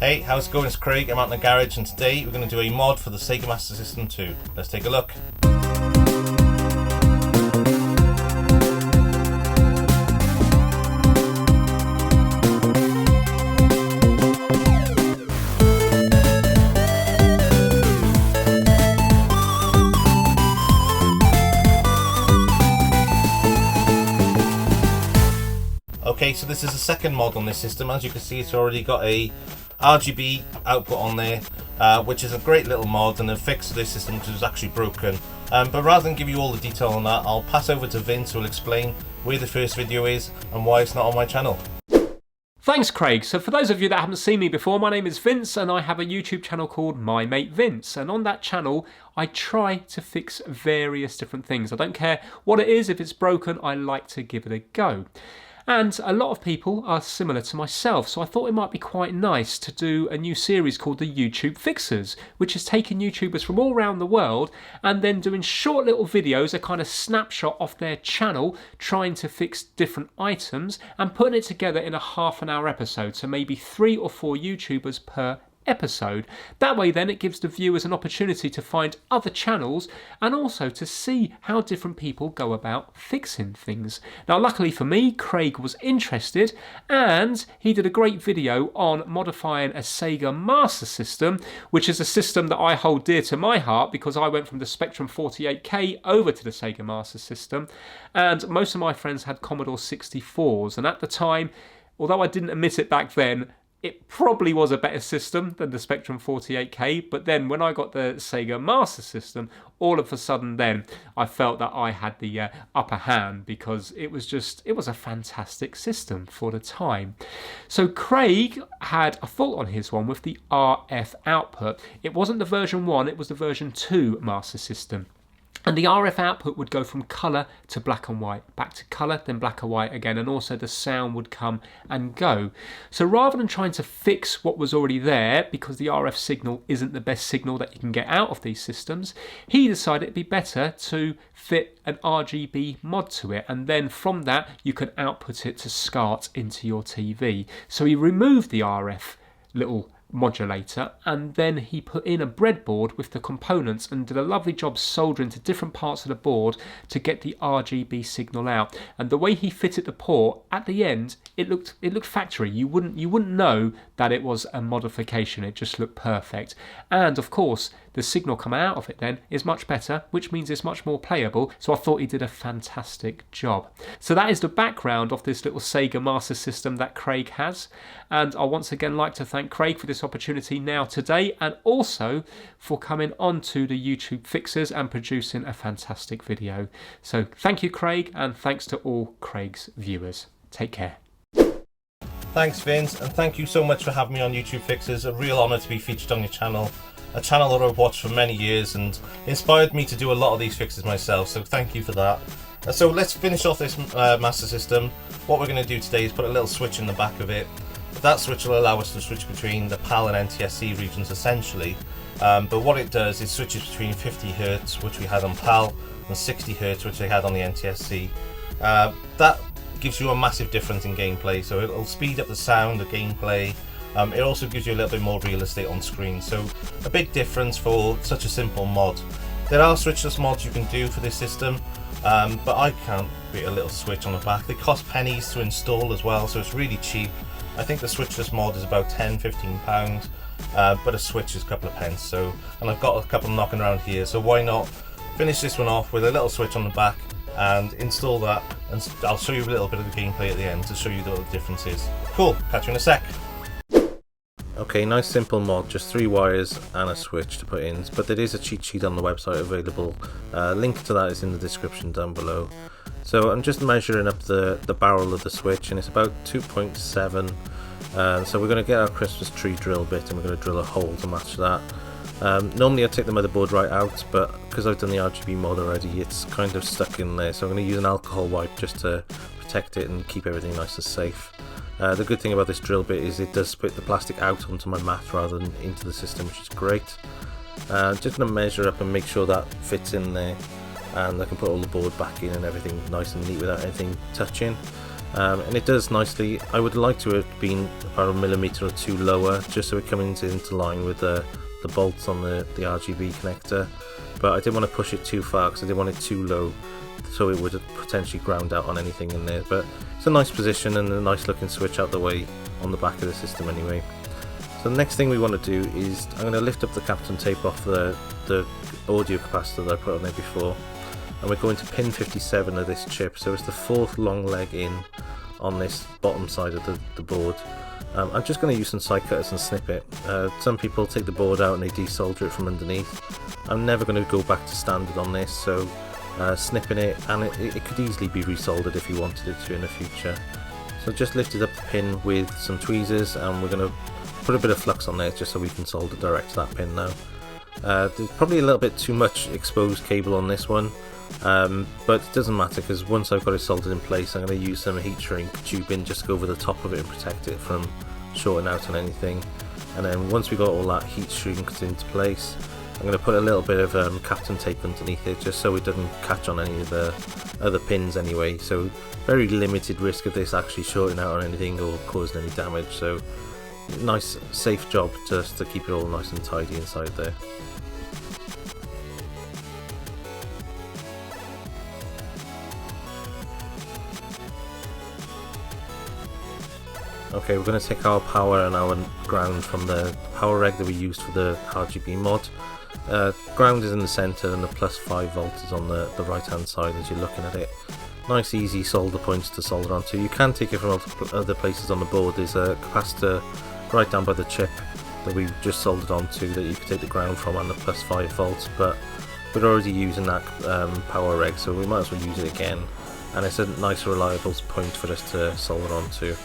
Hey, how's it going? It's Craig. I'm out in the garage and today we're going to do a mod for the Sega Master System 2. Let's take a look. Okay, so this is the second mod on this system. As you can see, it's already got a RGB output on there, which is a great little mod and a fix to this system which was actually broken. But rather than give you all the detail on that, I'll pass over to Vince who will explain where the first video is and why it's not on my channel. Thanks, Craig. So for those of you that haven't seen me before, my name is Vince and I have a YouTube channel called My Mate Vince, and on that channel I try to fix various different things. I don't care what it is. If it's broken, I like to give it a go. And a lot of people are similar to myself, so I thought it might be quite nice to do a new series called the YouTube Fixers, which is taking YouTubers from all around the world and then doing short little videos, a kind of snapshot of their channel, trying to fix different items and putting it together in a half-an-hour episode, so maybe 3 or 4 YouTubers per episode. That way then it gives the viewers an opportunity to find other channels and also to see how different people go about fixing things. Now luckily for me, Craig was interested and he did a great video on modifying a Sega Master System, which is a system that I hold dear to my heart because I went from the Spectrum 48K over to the Sega Master System, and most of my friends had Commodore 64s, and at the time, although I didn't admit it back then, it probably was a better system than the Spectrum 48K, but then when I got the Sega Master System, all of a sudden then I felt that I had the upper hand because it was a fantastic system for the time. So Craig had a fault on his one with the RF output. It wasn't the version 1, it was the version 2 Master System. And the RF output would go from colour to black and white, back to colour, then black and white again, and also the sound would come and go. So rather than trying to fix what was already there, because the RF signal isn't the best signal that you can get out of these systems, he decided it'd be better to fit an RGB mod to it, and then from that you can output it to SCART into your TV. So he removed the RF little modulator and then he put in a breadboard with the components and did a lovely job soldering to different parts of the board to get the RGB signal out. And the way he fitted the port at the end, it looked factory. You wouldn't know that it was a modification. It just looked perfect. And of course the signal coming out of it then is much better, which means it's much more playable. So I thought he did a fantastic job. So that is the background of this little Sega Master System that Craig has, and I once again like to thank Craig for this opportunity now today, and also for coming on to the YouTube Fixers and producing a fantastic video. So thank you, Craig, and thanks to all Craig's viewers. Take care. Thanks Vince, and thank you so much for having me on YouTube Fixers. A real honour to be featured on your channel. A channel that I've watched for many years and inspired me to do a lot of these fixes myself, so thank you for that. So let's finish off this Master System. What we're going to do today is put a little switch in the back of it. That switch will allow us to switch between the PAL and NTSC regions essentially, but what it does is switches between 50Hz, which we had on PAL, and 60Hz, which they had on the NTSC. That gives you a massive difference in gameplay, so it'll speed up the sound, the gameplay. It also gives you a little bit more real estate on screen, so a big difference for such a simple mod. There are switchless mods you can do for this system, but I can't create a little switch on the back. They cost pennies to install as well, so it's really cheap. I think the switchless mod is about £10–15, but a switch is a couple of pence. So, and I've got a couple knocking around here, so why not finish this one off with a little switch on the back and install that, and I'll show you a little bit of the gameplay at the end to show you what the difference is. Cool, catch you in a sec. Okay, nice simple mod, just 3 wires and a switch to put in, but there is a cheat sheet on the website available. Link to that is in the description down below. So I'm just measuring up the barrel of the switch, and it's about 2.7. So we're going to get our Christmas tree drill bit and we're going to drill a hole to match that. Normally I'd take the motherboard right out, but because I've done the RGB mod already, it's kind of stuck in there, so I'm going to use an alcohol wipe just to protect it and keep everything nice and safe. The good thing about this drill bit is it does split the plastic out onto my mat rather than into the system, which is great. Just going to measure up and make sure that fits in there, and I can put all the board back in and everything nice and neat without anything touching. and it does nicely. I would like to have been about a millimetre or two lower, just so it comes into line with the bolts on the RGB connector, but I didn't want to push it too far because I didn't want it too low, so it would have potentially ground out on anything in there. But it's a nice position and a nice looking switch out the way on the back of the system anyway. So the next thing we want to do is I'm going to lift up the Kapton tape off the audio capacitor that I put on there before, and we're going to pin 57 of this chip, so it's the fourth long leg in on this bottom side of the board. I'm just going to use some side cutters and snip it. Some people take the board out and they desolder it from underneath. I'm never going to go back to standard on this, so snipping it, and it could easily be resoldered if you wanted it to in the future. So just lifted up the pin with some tweezers, and we're going to put a bit of flux on there just so we can solder direct to that pin now. There's probably a little bit too much exposed cable on this one, but it doesn't matter because once I've got it soldered in place, I'm going to use some heat shrink tubing just to go over the top of it and protect it from shorting out on anything. And then once we got all that heat shrinked into place, I'm going to put a little bit of Kapton tape underneath it just so it doesn't catch on any of the other pins anyway, so very limited risk of this actually shorting out on anything or causing any damage. So nice safe job just to keep it all nice and tidy inside there. Okay, we're going to take our power and our ground from the power reg that we used for the RGB mod. Ground is in the centre and the +5 volt is on the right hand side as you're looking at it. Nice easy solder points to solder onto. You can take it from other places on the board. There's a capacitor right down by the chip that we've just soldered onto that you can take the ground from and the +5 volts, but we're already using that power reg, so we might as well use it again, and it's a nice reliable point for us to solder onto.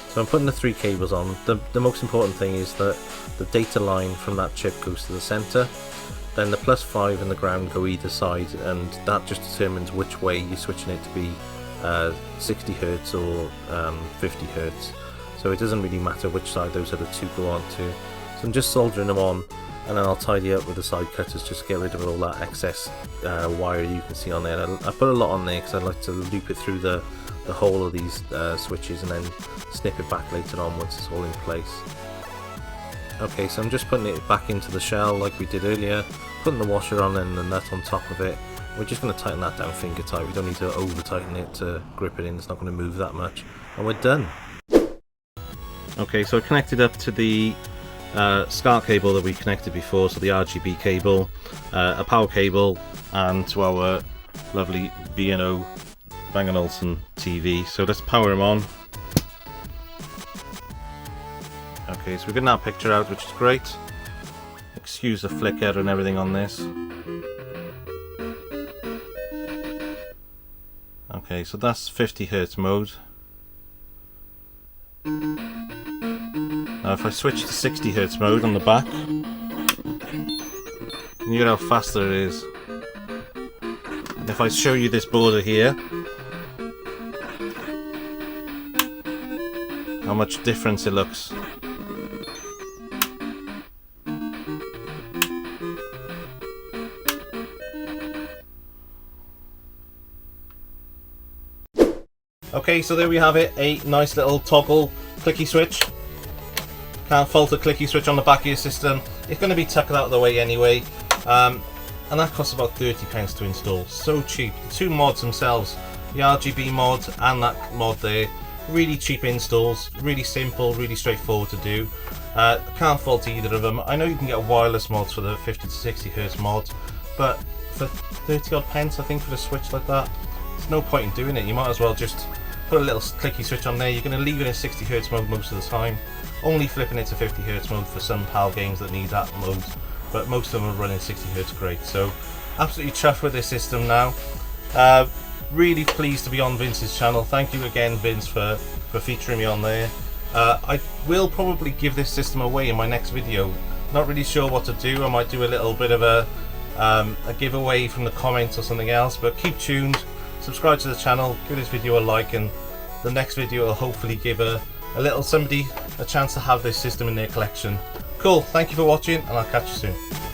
So I'm putting the 3 cables on. The most important thing is that the data line from that chip goes to the centre, then the +5 and the ground go either side, and that just determines which way you're switching it to be 60 Hz or 50 Hz. So it doesn't really matter which side those other 2 go on to. So I'm just soldering them on, and then I'll tidy up with the side cutters just to get rid of all that excess wire you can see on there. I put a lot on there because I like to loop it through the whole of these switches and then snip it back later on once it's all in place. Okay, so I'm just putting it back into the shell like we did earlier, putting the washer on and the nut on top of it. We're just going to tighten that down finger tight. We don't need to over tighten it to grip it in, it's not going to move that much, and we're done. Okay, so I connected up to the SCART cable that we connected before, so the RGB cable, a power cable, and to our lovely B&O Bang & Olufsen TV. So let's power him on. Okay, so we're getting that picture out, which is great. Excuse the flicker and everything on this. Okay, so that's 50 Hz mode. Now if I switch to 60 Hz mode on the back, can you hear how faster it is? If I show you this border here, how much difference it looks. Okay, so there we have it, a nice little toggle clicky switch. Can't fault a clicky switch on the back of your system. It's going to be tucked out of the way anyway, and that costs about £30 to install. So cheap. The 2 mods themselves, the RGB mod and that mod there, really cheap installs, really simple, really straightforward to do. Can't fault either of them. I know you can get wireless mods for the 50 to 60 Hz mod, but for 30 odd pence I think for a switch like that, there's no point in doing it. You might as well just put a little clicky switch on there. You're going to leave it in 60 Hz mode most of the time, only flipping it to 50 Hz mode for some PAL games that need that mode, but most of them are running 60 Hz great. So absolutely chuffed with this system now. Really pleased to be on Vince's channel. Thank you again, Vince, for featuring me on there. I will probably give this system away in my next video. Not really sure what to do. I might do a little bit of a giveaway from the comments or something else, but keep tuned. Subscribe to the channel, give this video a like, and the next video will hopefully give a little somebody a chance to have this system in their collection. Cool, thank you for watching, and I'll catch you soon.